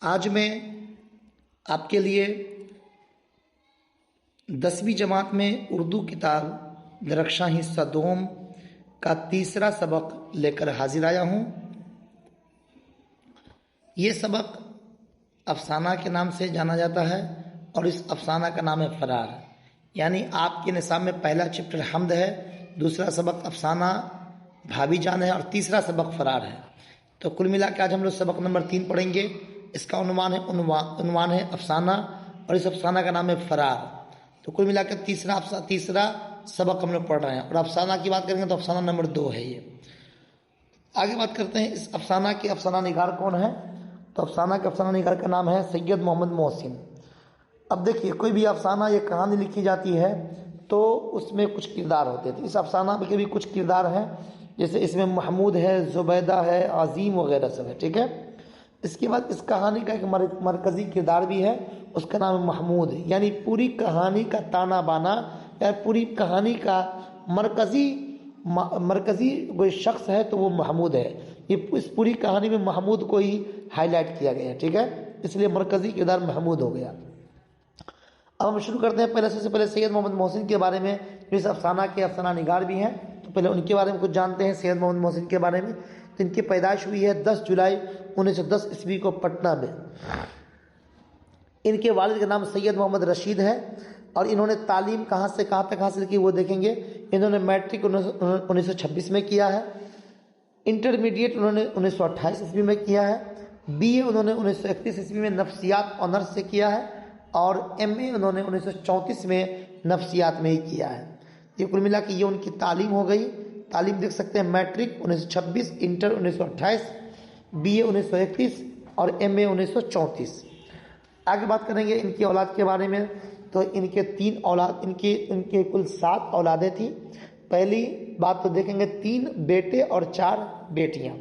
آج میں آپ کے لیے 10ویں جماعت میں اردو کتاب درخشاں حصہ دوم کا تیسرا سبق لے کر حاضر آیا ہوں۔ یہ سبق افسانہ کے نام سے جانا جاتا ہے اور اس افسانہ کا نام ہے فرار، یعنی آپ کے نصاب میں پہلا چیپٹر حمد ہے، دوسرا سبق افسانہ بھابی جان ہے اور تیسرا سبق فرار ہے۔ تو کل ملا کے آج ہم لوگ سبق نمبر 3 پڑھیں گے۔ اس کا عنوان ہے افسانہ اور اس افسانہ کا نام ہے فرار۔ تو کل ملا کے تیسرا سبق ہم لوگ پڑھ رہے ہیں اور افسانہ کی بات کریں گے تو افسانہ نمبر 2 ہے یہ۔ آگے بات کرتے ہیں اس افسانہ کے افسانہ نگار کون ہے۔ تو افسانہ کے افسانہ نگار کا نام ہے سید محمد محسن۔ اب دیکھیے، کوئی بھی افسانہ یا کہانی لکھی جاتی ہے تو اس میں کچھ کردار ہوتے ہیں۔ اس افسانہ کے بھی کچھ کردار ہیں، جیسے اس میں محمود ہے، زبیدہ ہے، عظیم وغیرہ سب ہے، ٹھیک ہے۔ اس کے بعد اس کہانی کا ایک مرکزی کردار بھی ہے، اس کا نام ہے محمود، یعنی پوری کہانی کا تانا بانا یا پوری کہانی کا مرکزی کوئی شخص ہے تو وہ محمود ہے۔ یہ اس پوری کہانی میں محمود کو ہی ہائی لائٹ کیا گیا ہے، ٹھیک ہے، اس لیے مرکزی کردار محمود ہو گیا۔ اب ہم شروع کرتے ہیں سب سے پہلے سید محمد محسن کے بارے میں، جو اس افسانہ کے افسانہ نگار بھی ہیں۔ تو پہلے ان کے بارے میں کچھ جانتے ہیں سید محمد محسن کے بارے میں۔ تو ان کی پیدائش ہوئی ہے 10 جولائی 1910 عیسوی کو پٹنہ میں۔ ان کے والد کا نام سید محمد رشید ہے اور انہوں نے تعلیم کہاں سے کہاں تک حاصل کی وہ دیکھیں گے۔ انہوں نے میٹرک 1926 میں کیا ہے، انٹرمیڈیٹ انہوں نے 1928 عیسوی میں کیا ہے، بی اے انہوں نے 1931 عیسوی میں نفسیات آنرس سے کیا ہے اور ایم اے انہوں نے 1934 میں نفسیات میں ہی کیا ہے۔ یہ کل ملا کے یہ ان کی تعلیم ہو گئی۔ تعلیم دیکھ سکتے ہیں، میٹرک 1926، انٹر 1928، بی اے 1931 اور ایم اے 1934۔ آگے بات کریں گے ان کی اولاد کے بارے میں۔ تو ان کے 3 اولاد، ان کے کل 7 اولادیں تھیں۔ پہلی بات تو دیکھیں گے 3 بیٹے اور 4 بیٹیاں۔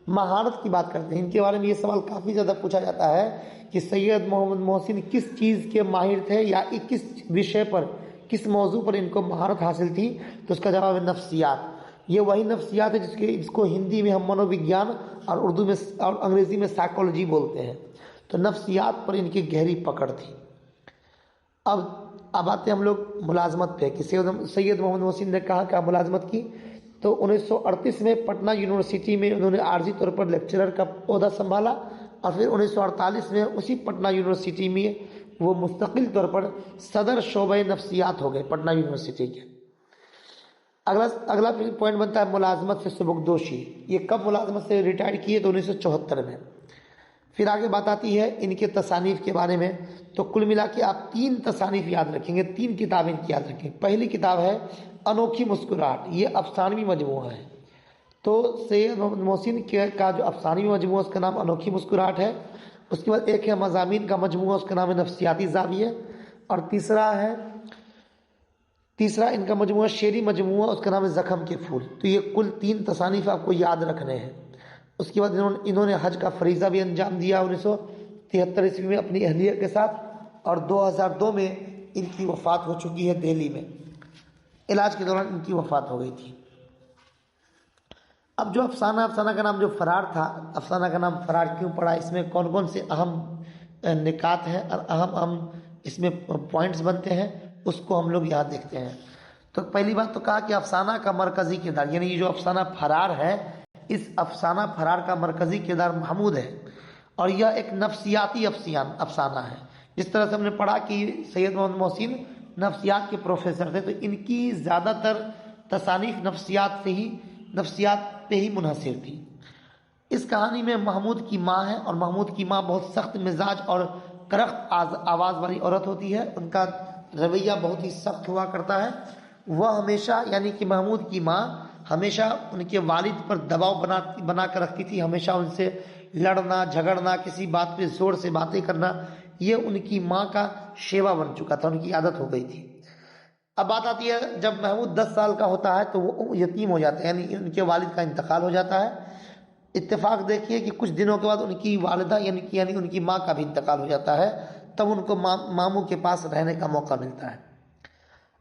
مہارت کی بات کرتے ہیں ان کے بارے میں، یہ سوال کافی زیادہ پوچھا جاتا ہے کہ سید محمد محسن کس چیز کے ماہر تھے یا کس وشے پر، کس موضوع پر ان کو مہارت حاصل تھی۔ تو اس کا جواب ہے نفسیات۔ یہ وہی نفسیات ہے جس کو ہندی میں ہم منووگیان اور اردو میں اور انگریزی میں سائیکالوجی بولتے ہیں۔ تو نفسیات پر ان کی گہری پکڑ تھی۔ اب آتے ہیں ہم لوگ ملازمت پہ کہ سید محمد محسن نے کہاں ملازمت کی۔ تو 1938 میں پٹنہ یونیورسٹی میں انہوں نے عارضی طور پر لیکچرر کا عہدہ سنبھالا اور پھر 1948 میں اسی پٹنہ یونیورسٹی میں وہ مستقل طور پر صدر شعبہ نفسیات ہو گئے پٹنہ یونیورسٹی کے۔ اگلا پوائنٹ بنتا ہے ملازمت سے سبکدوشی۔ یہ کب ملازمت سے ریٹائر کیے؟ تو 1974 میں۔ پھر آگے بات آتی ہے ان کے تصانیف کے بارے میں۔ تو کل ملا کے آپ 3 تصانیف یاد رکھیں گے، 3 کتابیں کی یاد رکھیں۔ پہلی کتاب ہے انوکھی مسکراہٹ، یہ افسانوی مجموعہ ہے۔ تو سید محمد محسن کا جو افسانوی مجموعہ اس کا نام انوکھی مسکراہٹ ہے۔ اس کے بعد ایک ہے مضامین کا مجموعہ، اس کا نام ہے نفسیاتی زاویے، اور تیسرا ان کا مجموعہ شعری مجموعہ، اس کا نام ہے زخم کے پھول۔ تو یہ کل 3 تصانیف آپ کو یاد رکھنے ہیں۔ اس کے بعد انہوں نے حج کا فریضہ بھی انجام دیا 1973 عیسوی میں اپنی اہلیہ کے ساتھ، اور 2002 میں ان کی وفات ہو چکی ہے دہلی میں، علاج کے دوران ان کی وفات ہو گئی تھی۔ اب جو افسانہ کا نام جو فرار تھا، افسانہ کا نام فرار کیوں پڑا، اس میں کون کون سے اہم نکات ہیں اور اہم اس میں پوائنٹس بنتے ہیں، اس کو ہم لوگ یہاں دیکھتے ہیں۔ تو پہلی بات تو کہا کہ افسانہ کا مرکزی کردار، یعنی یہ جو افسانہ فرار ہے، اس افسانہ فرار کا مرکزی کردار محمود ہے اور یہ ایک نفسیاتی افسانہ ہے۔ جس طرح سے ہم نے پڑھا کہ سید محمد محسن نفسیات کے پروفیسر تھے، تو ان کی زیادہ تر تصانیف نفسیات پہ ہی منحصر تھی۔ اس کہانی میں محمود کی ماں ہے اور محمود کی ماں بہت سخت مزاج اور کرخت آواز والی عورت ہوتی ہے۔ ان کا رویہ بہت ہی سخت ہوا کرتا ہے۔ وہ ہمیشہ، یعنی کہ محمود کی ماں ہمیشہ ان کے والد پر دباؤ بنا کر رکھتی تھی، ہمیشہ ان سے لڑنا جھگڑنا، کسی بات پہ زور سے باتیں کرنا، یہ ان کی ماں کا شیوا بن چکا تھا، ان کی عادت ہو گئی تھی۔ اب بات آتی ہے جب محمود 10 سال کا ہوتا ہے تو وہ یتیم ہو جاتا ہے، یعنی ان کے والد کا انتقال ہو جاتا ہے۔ اتفاق دیکھیے کہ کچھ دنوں کے بعد ان کی والدہ یعنی ان کی ماں کا بھی انتقال ہو جاتا ہے، تب ان کو ماموں کے پاس رہنے کا موقع ملتا ہے۔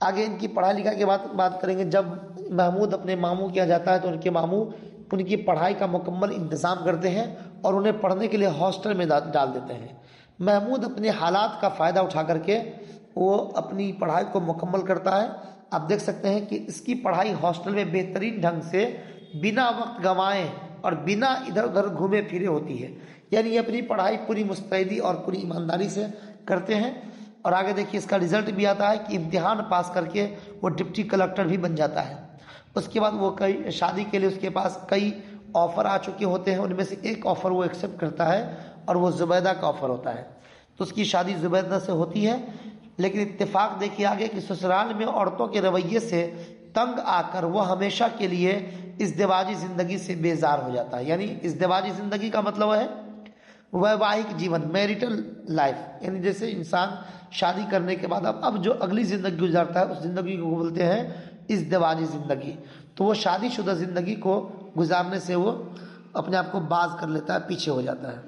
آگے ان کی پڑھائی لکھائی کے بات کریں گے۔ جب محمود اپنے ماموں کے یہاں جاتا ہے تو ان کے ماموں ان کی پڑھائی کا مکمل انتظام کرتے ہیں اور انہیں پڑھنے کے لیے ہاسٹل میں ڈال دیتے ہیں۔ محمود اپنے حالات کا فائدہ اٹھا کر کے وہ اپنی پڑھائی کو مکمل کرتا ہے۔ آپ دیکھ سکتے ہیں کہ اس کی پڑھائی ہاسٹل میں بہترین ڈھنگ سے بنا وقت گنوائے اور بنا ادھر ادھر گھومے پھرے ہوتی ہے، یعنی یہ اپنی پڑھائی پوری مستعدی اور پوری ایمانداری سے کرتے ہیں۔ اور آگے دیکھیے اس کا رزلٹ بھی آتا ہے کہ امتحان پاس کر کے وہ ڈپٹی کلکٹر بھی بن جاتا ہے۔ اس کے بعد وہ کئی شادی کے لیے اس کے پاس کئی آفر آ چکے ہوتے ہیں، ان میں سے ایک آفر وہ ایکسیپٹ کرتا ہے اور وہ زبیدہ کا آفر ہوتا ہے، تو اس کی شادی زبیدہ سے ہوتی ہے۔ لیکن اتفاق دیکھیے آگے کہ سسرال میں عورتوں کے رویے سے تنگ آ کر وہ ہمیشہ کے لیے ازدواجی زندگی سے بیزار ہو جاتا ہے۔ یعنی ازدواجی زندگی کا مطلب ہے ویواہک جیون، میریٹل لائف، یعنی جیسے انسان شادی کرنے کے بعد اب جو اگلی زندگی گزارتا ہے اس زندگی کو بولتے ہیں ازدواجی زندگی۔ تو وہ شادی شدہ زندگی کو گزارنے سے وہ اپنے آپ کو باز کر لیتا ہے، پیچھے ہو جاتا ہے۔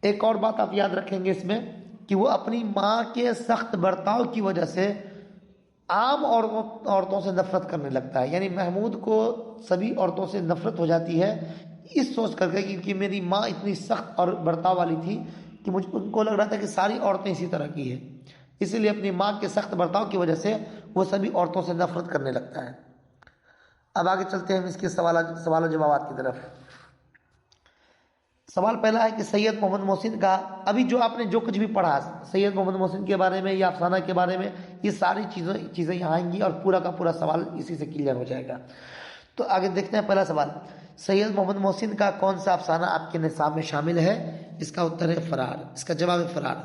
ایک اور بات آپ یاد رکھیں گے اس میں کہ وہ اپنی ماں کے سخت برتاؤ کی وجہ سے عام عورتوں سے نفرت کرنے لگتا ہے۔ یعنی محمود کو سبھی عورتوں سے نفرت ہو جاتی ہے اس سوچ کر کے کہ میری ماں اتنی سخت اور برتاؤ والی تھی کہ ان کو لگ رہا تھا کہ ساری عورتیں اسی طرح کی ہیں، اسی لیے اپنی ماں کے سخت برتاؤ کی وجہ سے وہ سبھی عورتوں سے نفرت کرنے لگتا ہے۔ اب آگے چلتے ہیں ہم اس کے سوال و جوابات کی طرف۔ سوال پہلا ہے کہ سید محمد محسن کا ابھی جو آپ نے جو کچھ بھی پڑھا سید محمد محسن کے بارے میں یا افسانہ کے بارے میں، یہ ساری چیزیں یہاں آئیں گی اور پورا کا پورا سوال اسی سے کلیئر ہو جائے گا۔ تو آگے دیکھتے ہیں پہلا سوال، سید محمد محسن کا کون سا افسانہ آپ کے نصاب میں شامل ہے؟ اس کا اتر ہے فرار، اس کا جواب ہے فرار۔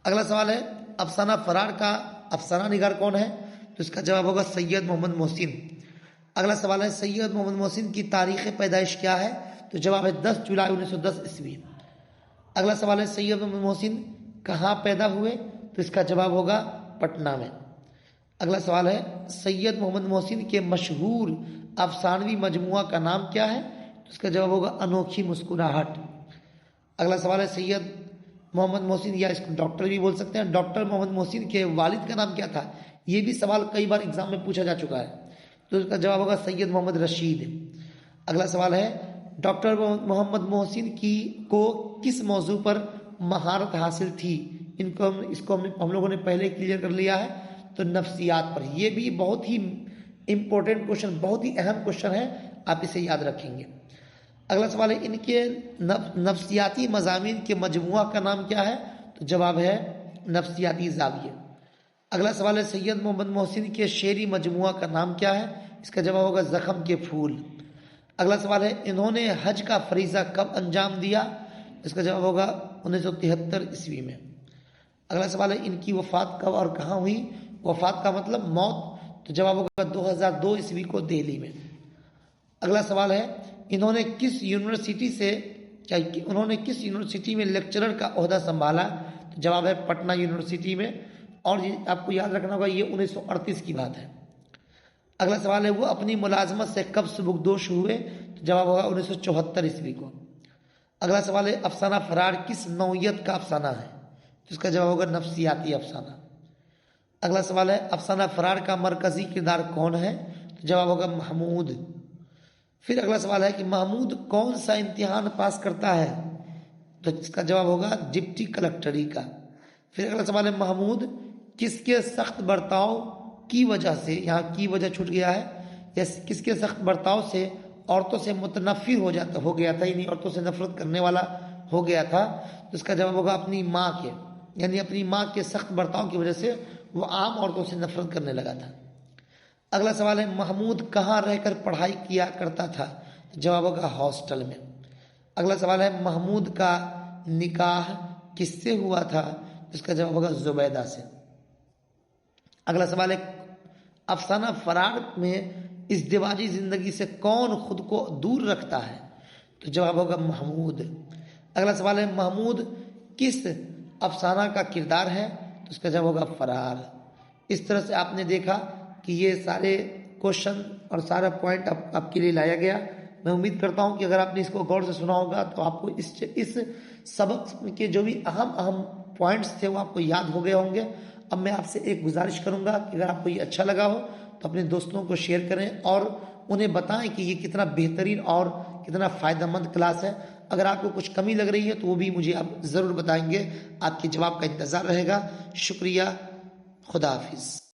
اگلا سوال ہے افسانہ فرار کا افسانہ نگار کون ہے؟ تو اس کا جواب ہوگا سید محمد محسن۔ اگلا سوال ہے سید محمد محسن کی تاریخ پیدائش کیا ہے؟ تو جواب ہے 10 جولائی 1910 عیسوی۔ اگلا سوال ہے سید محمد محسن کہاں پیدا ہوئے؟ تو اس کا جواب ہوگا پٹنہ میں۔ اگلا سوال ہے سید محمد محسن کے مشہور افسانوی مجموعہ کا نام کیا ہے؟ تو اس کا جواب ہوگا انوکھی مسکراہٹ۔ اگلا سوال ہے سید محمد محسن، یا اس کو ڈاکٹر بھی بول سکتے ہیں، ڈاکٹر محمد محسن کے والد کا نام کیا تھا؟ یہ بھی سوال کئی بار ایگزام میں پوچھا جا چکا ہے، تو اس کا جواب ہوگا سید محمد رشید۔ اگلا سوال ہے ڈاکٹر محمد محسن کو کس موضوع پر مہارت حاصل تھی؟ اس کو ہم لوگوں نے پہلے کلیئر کر لیا ہے، تو نفسیات پر۔ یہ بھی بہت ہی امپورٹنٹ کوشچن، بہت ہی اہم کوشچن ہے، آپ اسے یاد رکھیں گے۔ اگلا سوال ہے ان کے نفسیاتی مضامین کے مجموعہ کا نام کیا ہے؟ تو جواب ہے نفسیاتی زاویہ۔ اگلا سوال ہے سید محمد محسن کے شعری مجموعہ کا نام کیا ہے؟ اس کا جواب ہوگا زخم کے پھول۔ اگلا سوال ہے انہوں نے حج کا فریضہ کب انجام دیا؟ اس کا جواب ہوگا 1973 عیسوی میں۔ اگلا سوال ہے ان کی وفات کب اور کہاں ہوئی؟ وفات کا مطلب موت، تو جواب ہوگا 2002 عیسوی کو دہلی میں۔ اگلا سوال ہے انہوں نے کس یونیورسٹی میں لیکچرر کا عہدہ سنبھالا؟ تو جواب ہے پٹنہ یونیورسٹی میں، اور یہ آپ کو یاد رکھنا ہوگا یہ 1938 کی بات ہے۔ اگلا سوال ہے وہ اپنی ملازمت سے کب سبکدوش ہوئے؟ تو جواب ہوگا 1974 عیسوی کو۔ اگلا سوال ہے افسانہ فرار کس نوعیت کا افسانہ ہے؟ تو اس کا جواب ہوگا نفسیاتی افسانہ۔ اگلا سوال ہے افسانہ فرار کا مرکزی کردار کون ہے؟ تو جواب ہوگا محمود۔ پھر اگلا سوال ہے کہ محمود کون سا امتحان پاس کرتا ہے؟ تو اس کا جواب ہوگا ڈپٹی کلکٹری کا۔ پھر اگلا سوال ہے محمود کس کے سخت برتاؤ کی وجہ سے، یہاں کی وجہ چھوٹ گیا ہے، یا کس کے سخت برتاؤ سے عورتوں سے متنفر ہو گیا تھا، یعنی عورتوں سے نفرت کرنے والا ہو گیا تھا؟ تو اس کا جواب ہوگا اپنی ماں کے، یعنی اپنی ماں کے سخت برتاؤ کی وجہ سے وہ عام عورتوں سے نفرت کرنے لگا تھا۔ اگلا سوال ہے محمود کہاں رہ کر پڑھائی کیا کرتا تھا؟ جواب ہوگا ہاسٹل میں۔ اگلا سوال ہے محمود کا نکاح کس سے ہوا تھا؟ اس کا جواب ہوگا زبیدہ سے۔ اگلا سوال ہے افسانہ فرار میں ازدواجی زندگی سے کون خود کو دور رکھتا ہے؟ تو جواب ہوگا محمود۔ اگلا سوال ہے محمود کس افسانہ کا کردار ہے؟ تو اس کا جواب ہوگا فرار۔ اس طرح سے آپ نے دیکھا کہ یہ سارے کوشچن اور سارا پوائنٹ آپ کے لیے لایا گیا۔ میں امید کرتا ہوں کہ اگر آپ نے اس کو غور سے سنا ہوگا تو آپ کو اس سبق کے جو بھی اہم پوائنٹس تھے وہ آپ کو یاد ہو گئے ہوں گے۔ اب میں آپ سے ایک گزارش کروں گا کہ اگر آپ کو یہ اچھا لگا ہو تو اپنے دوستوں کو شیئر کریں اور انہیں بتائیں کہ یہ کتنا بہترین اور کتنا فائدہ مند کلاس ہے۔ اگر آپ کو کچھ کمی لگ رہی ہے تو وہ بھی مجھے آپ ضرور بتائیں گے. آپ کے جواب کا انتظار رہے گا. شکریہ. خدا حافظ.